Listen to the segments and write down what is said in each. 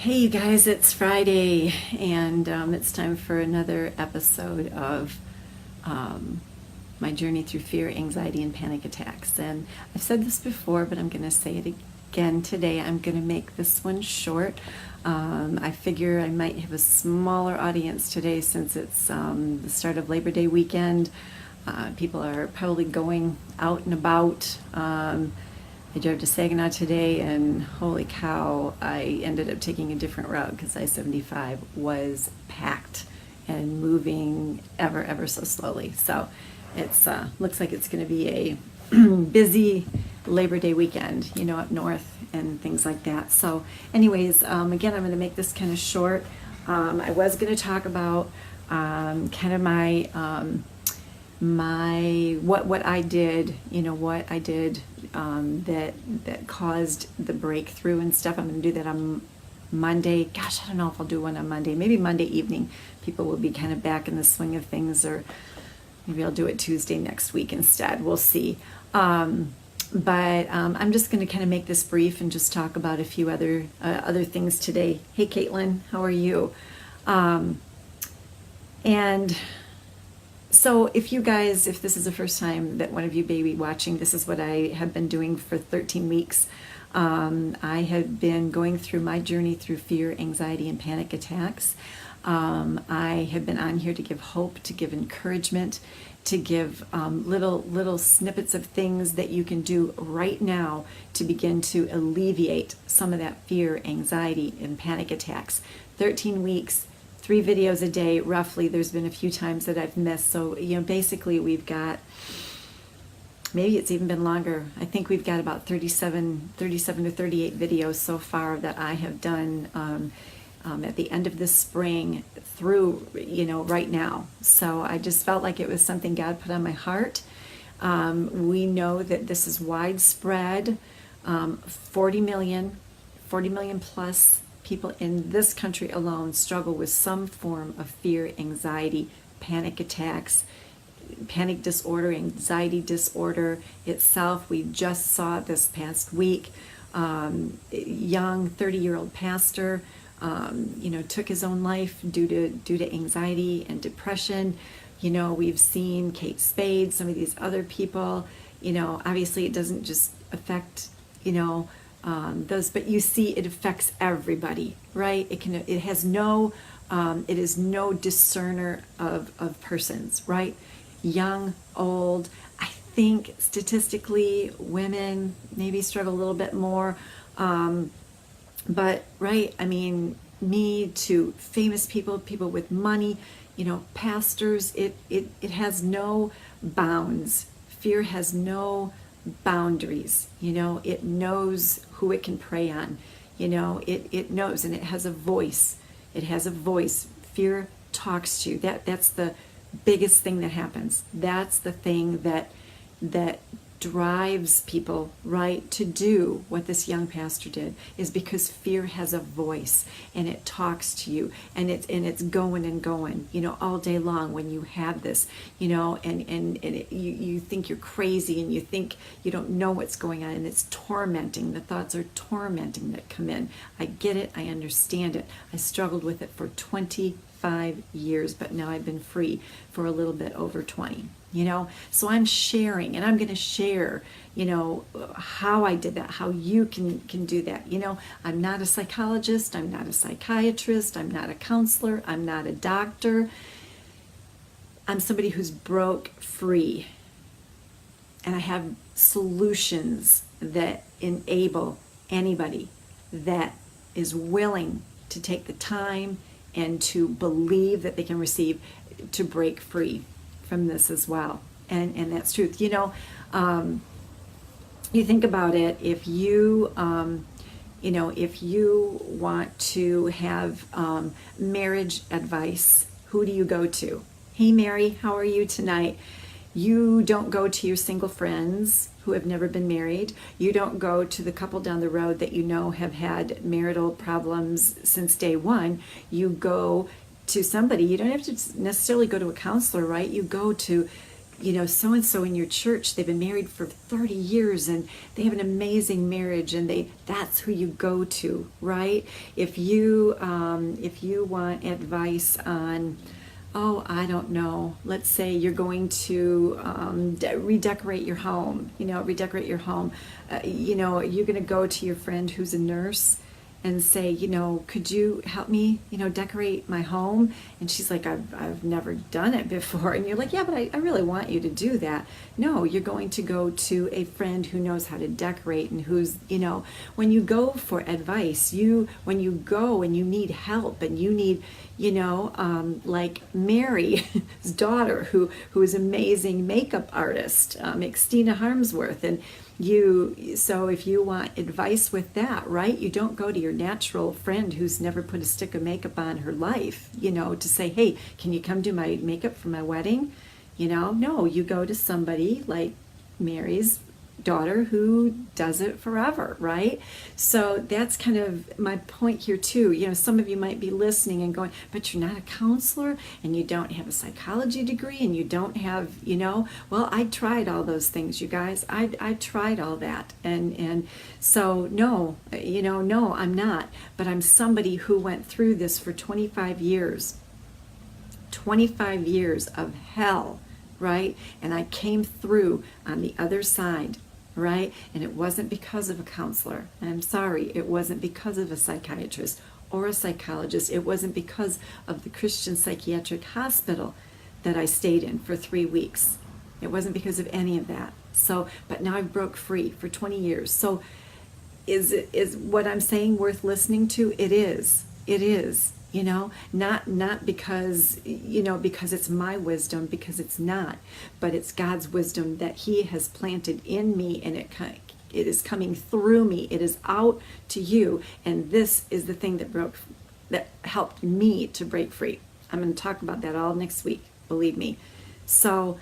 Hey, you guys, it's Friday, and it's time for another episode of my journey through fear, anxiety, and panic attacks. And I've said this before, but I'm going to say it again today. I'm going to make this one short. I figure I might have a smaller audience today since it's the start of Labor Day weekend. People are probably going out and about. I drove to Saginaw today, and holy cow, I ended up taking a different route because I-75 was packed and moving ever so slowly. So it's looks like it's going to be a busy Labor Day weekend, up north and things like that. So anyways, again, I'm going to make this kind of short. I was going to talk about kind of my what I did, that caused the breakthrough and stuff. I'm going to do that on Monday. Gosh, I don't know if I'll do one on Monday. Maybe Monday evening. People will be kind of back in the swing of things, or maybe I'll do it Tuesday next week instead. We'll see. But I'm just going to kind of make this brief and just talk about a few other things today. Hey, Caitlin, how are you? And so if this is the first time that one of you may be watching, this is what I have been doing for 13 weeks. I have been going through my journey through fear, anxiety, and panic attacks. I have been on here to give hope, to give encouragement, to give little snippets of things that you can do right now to begin to alleviate some of that fear, anxiety, and panic attacks. 13 weeks. 3 videos a day, roughly. There's been a few times that I've missed. So, basically we've got, maybe it's even been longer. I think we've got about 37 to 38 videos so far that I have done at the end of this spring through, right now. So I just felt like it was something God put on my heart. We know that this is widespread. 40 million plus people in this country alone struggle with some form of fear, anxiety, panic attacks, panic disorder, anxiety disorder itself. We just saw this past week, young 30-year-old pastor, took his own life due to anxiety and depression. We've seen Kate Spade, some of these other people. Obviously it doesn't just affect, those, but you see it affects everybody, right? It is no discerner of persons, right? Young, old. I think statistically women maybe struggle a little bit more, but right, me to famous people with money, pastors, it has no bounds. Fear has no boundaries. It knows who it can prey on. It knows, and it has a voice. Fear talks to you. That's the biggest thing that happens. That's the thing that drives people, right, to do what this young pastor did, is because fear has a voice, and it talks to you, and it's going and going, all day long when you have this, you think you're crazy, and you think you don't know what's going on, and it's tormenting. The thoughts are tormenting that come in. I get it. I understand it. I struggled with it for 25 years, but now I've been free for a little bit over 20. So I'm sharing, and I'm going to share, how I did that, how you can do that. I'm not a psychologist, I'm not a psychiatrist, I'm not a counselor, I'm not a doctor. I'm somebody who's broke free, and I have solutions that enable anybody that is willing to take the time and to believe that they can receive, to break free from this as well. And that's truth. You think about it, if you want to have marriage advice, who do you go to? Hey Mary, how are you tonight? You don't go to your single friends who have never been married. You don't go to the couple down the road that have had marital problems since day one. You go to somebody. You don't have to necessarily go to a counselor, right? You go to so and so in your church, they've been married for 30 years and they have an amazing marriage, and that's who you go to, right? If you want advice on, oh, I don't know, let's say you're going to redecorate your home, you're going to go to your friend who's a nurse and say, could you help me, decorate my home? And she's like, I've never done it before. And you're like, yeah, but I really want you to do that. No, you're going to go to a friend who knows how to decorate, and who's, when you go for advice, when you go and you need help and you need, like Mary's daughter, who is an amazing makeup artist, Xtina Harmsworth, and so if you want advice with that, right, you don't go to your natural friend who's never put a stick of makeup on her life, to say, hey, can you come do my makeup for my wedding? No, you go to somebody like Mary's daughter who does it forever, right? So that's kind of my point here too. Some of you might be listening and going, but you're not a counselor and you don't have a psychology degree and you don't have, well, I tried all those things, you guys. I tried all that. And so no, no, I'm not, but I'm somebody who went through this for 25 years. 25 years of hell, right? And I came through on the other side, right? And it wasn't because of a counselor. I'm sorry, it wasn't because of a psychiatrist or a psychologist. It wasn't because of the Christian psychiatric hospital that I stayed in for 3 weeks. It wasn't because of any of that. So, but now I broke free for 20 years. So is what I'm saying worth listening to? It is. It is. Not because, because it's my wisdom, because it's not, but it's God's wisdom that He has planted in me, and it is coming through me. It is out to you, and this is the thing that helped me to break free. I'm going to talk about that all next week, believe me. So,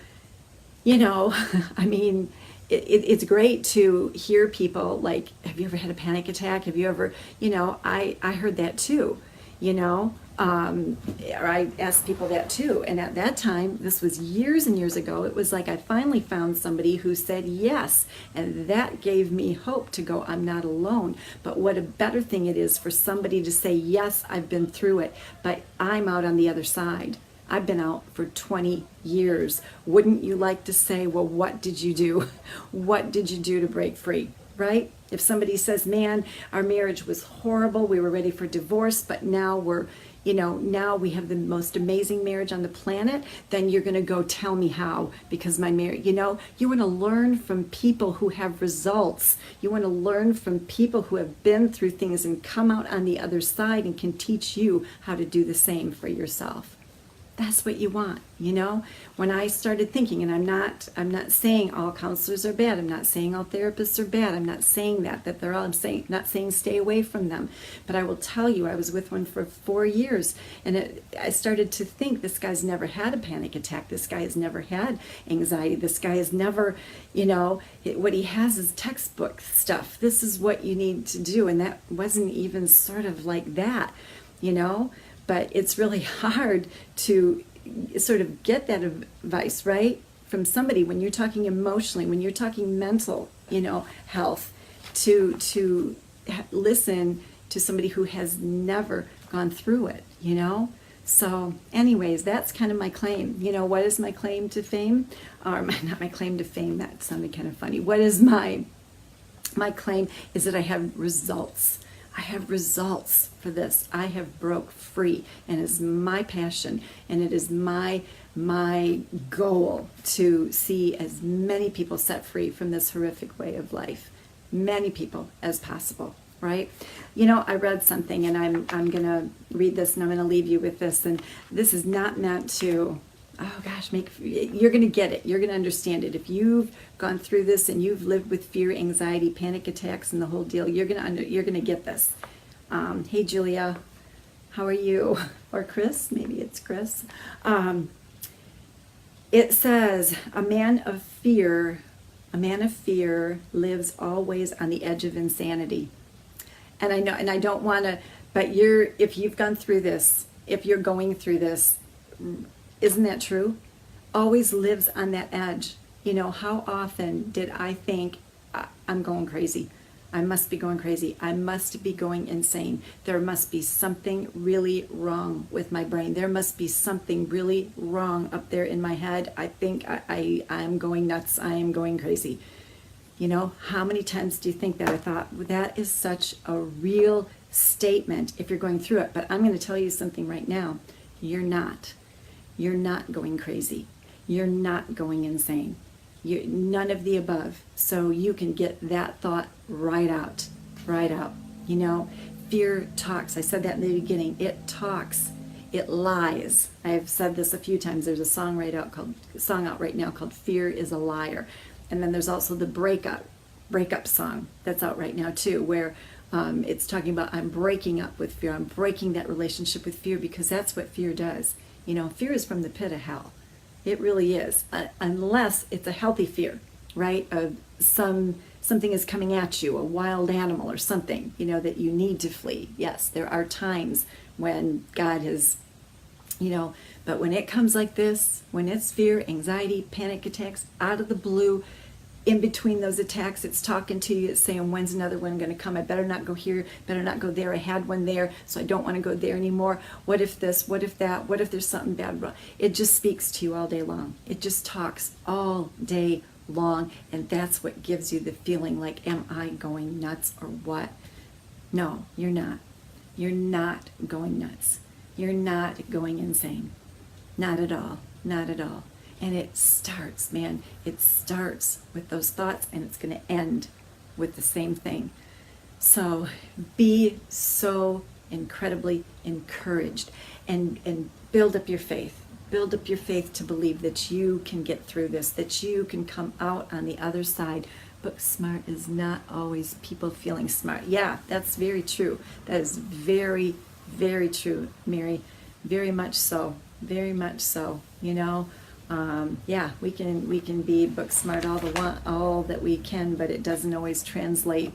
I mean, it's great to hear people like, have you ever had a panic attack? Have you ever, I heard that too. Or I asked people that too. And at that time, this was years and years ago, it was like I finally found somebody who said yes. And that gave me hope to go, I'm not alone. But what a better thing it is for somebody to say, yes, I've been through it, but I'm out on the other side. I've been out for 20 years. Wouldn't you like to say, well, what did you do? What did you do to break free? Right? If somebody says, man, our marriage was horrible, we were ready for divorce, but now now we have the most amazing marriage on the planet, then you're going to go tell me how, because my marriage, you want to learn from people who have results. You want to learn from people who have been through things and come out on the other side and can teach you how to do the same for yourself. That's what you want, When I started thinking, and I'm not saying all counselors are bad. I'm not saying all therapists are bad. I'm not saying that they're all. Not saying stay away from them. But I will tell you, I was with one for 4 years, and I started to think, this guy's never had a panic attack. This guy has never had anxiety. This guy has never, what he has is textbook stuff. This is what you need to do, and that wasn't even sort of like that, But it's really hard to sort of get that advice, right, from somebody when you're talking emotionally, when you're talking mental, health, to listen to somebody who has never gone through it, So anyways, that's kind of my claim. What is my claim to fame? Or not my claim to fame, that sounded kind of funny. What is my claim is that I have results. I have results for this. I have broke free, and it's my passion, and it is my goal to see as many people set free from this horrific way of life, many people as possible, right? I read something, and I'm gonna read this, and I'm gonna leave you with this, and this is not meant to, oh gosh, you're going to get it. You're going to understand it. If you've gone through this and you've lived with fear, anxiety, panic attacks, and the whole deal, you're going to get this. Hey, Julia, how are you? Or Chris, maybe it's Chris. It says, a man of fear lives always on the edge of insanity. And I know, and I don't want to, but if you've gone through this, if you're going through this, isn't that true? always lives on that edge. You know, how often did I think, I'm going crazy? I must be going crazy. I must be going insane. There must be something really wrong with my brain. There must be something really wrong up there in my head. I think I am going nuts. I am going crazy. You know, how many times do you think that? I thought, that is such a real statement if you're going through it. But I'm going to tell you something right now. You're not. You're not going crazy. You're not going insane. None of the above. So you can get that thought right out. Right out. You know, fear talks. I said that in the beginning. It talks. It lies. I've said this a few times. There's a song out right now called "Fear is a Liar," and then there's also the breakup song that's out right now too, where it's talking about I'm breaking up with fear. I'm breaking that relationship with fear, because that's what fear does. You know, fear is from the pit of hell. It really is, unless it's a healthy fear, right? Something is coming at you, a wild animal or something, you know, that you need to flee. Yes, there are times when God has, you know, but when it comes like this, when it's fear, anxiety, panic attacks, out of the blue, in between those attacks, it's talking to you, it's saying, when's another one going to come? I better not go here, better not go there. I had one there, so I don't want to go there anymore. What if this? What if that? What if there's something bad wrong? It just speaks to you all day long. It just talks all day long, and that's what gives you the feeling like, am I going nuts or what? No, you're not. You're not going nuts. You're not going insane. Not at all. Not at all. And it starts, man, it starts with those thoughts, and it's going to end with the same thing. So be so incredibly encouraged, and build up your faith. Build up your faith to believe that you can get through this, that you can come out on the other side. But smart is not always people feeling smart. Yeah, that's very true. That is very, very true, Mary. Very much so. Very much so. You know, yeah, we can be book smart all that we can, but it doesn't always translate,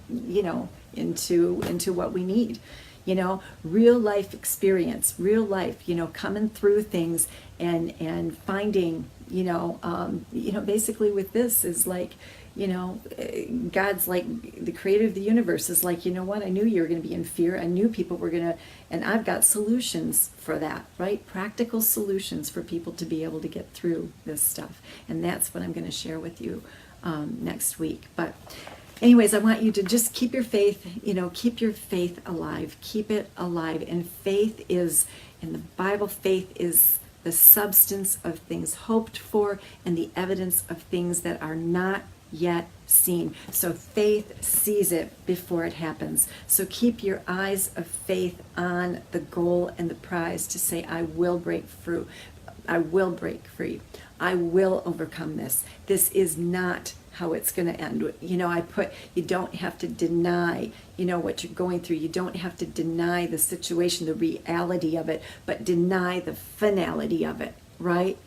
you know, into what we need. You know, real life experience, real life, you know, coming through things and finding, basically with this is like, you know, God's like the creator of the universe is like, you know what, I knew you were going to be in fear. I knew people were going to, and I've got solutions for that, right? Practical solutions for people to be able to get through this stuff. And that's what I'm going to share with you next week. But anyways, I want you to just keep your faith, you know, keep your faith alive. Keep it alive. And faith is, in the Bible, faith is the substance of things hoped for and the evidence of things that are not yet seen. So faith sees it before it happens. So keep your eyes of faith on the goal and the prize to say, I will break through. I will break free. I will overcome this. This is not how it's going to end. You know, you don't have to deny, you know, what you're going through. You don't have to deny the situation, the reality of it, but deny the finality of it, right?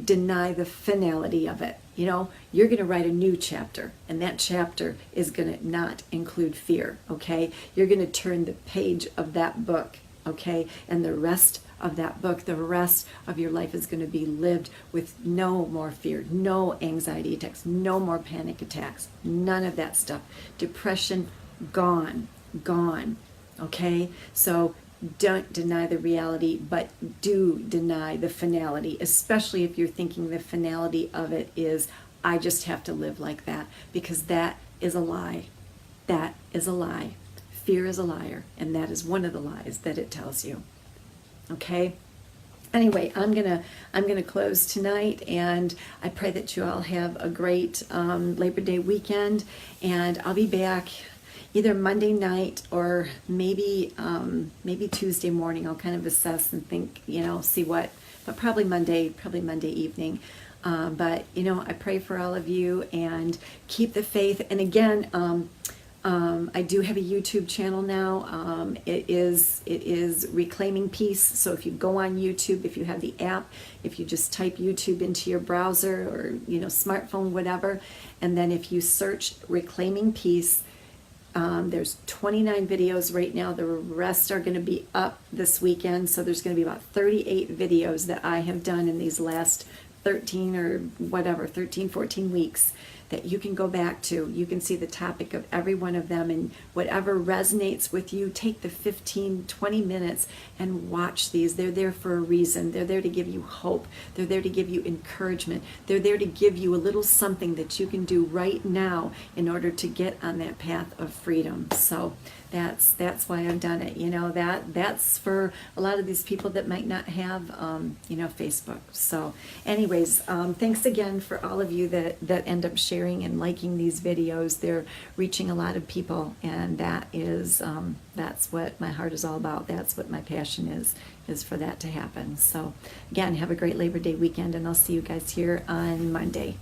Deny the finality of it. You know, you're going to write a new chapter, and that chapter is going to not include fear, okay? You're going to turn the page of that book, okay? And the rest of that book, the rest of your life is going to be lived with no more fear, no anxiety attacks, no more panic attacks, none of that stuff. Depression, gone, okay? So don't deny the reality, but do deny the finality, especially if you're thinking the finality of it is, I just have to live like that, because that is a lie. That is a lie. Fear is a liar, and that is one of the lies that it tells you. Okay? Anyway, I'm gonna close tonight, and I pray that you all have a great Labor Day weekend, and I'll be back either Monday night or maybe Tuesday morning. I'll kind of assess and think, you know, see what, but probably Monday evening. But, you know, I pray for all of you, and keep the faith. And again, I do have a YouTube channel now. It is Reclaiming Peace. So if you go on YouTube, if you have the app, if you just type YouTube into your browser or, you know, smartphone, whatever, and then if you search Reclaiming Peace, there's 29 videos right now. The rest are going to be up this weekend. So there's going to be about 38 videos that I have done in these last 13 or whatever, 13, 14 weeks that you can go back to. You can see the topic of every one of them, and whatever resonates with you, take the 15, 20 minutes and watch these. They're there for a reason. They're there to give you hope. They're there to give you encouragement. They're there to give you a little something that you can do right now in order to get on that path of freedom. So that's why I've done it. That's for a lot of these people that might not have Facebook. So anyways, thanks again for all of you that end up sharing and liking these videos. They're reaching a lot of people, and that's what my heart is all about. That's what my passion is for that to happen. So again, have a great Labor Day weekend, and I'll see you guys here on Monday.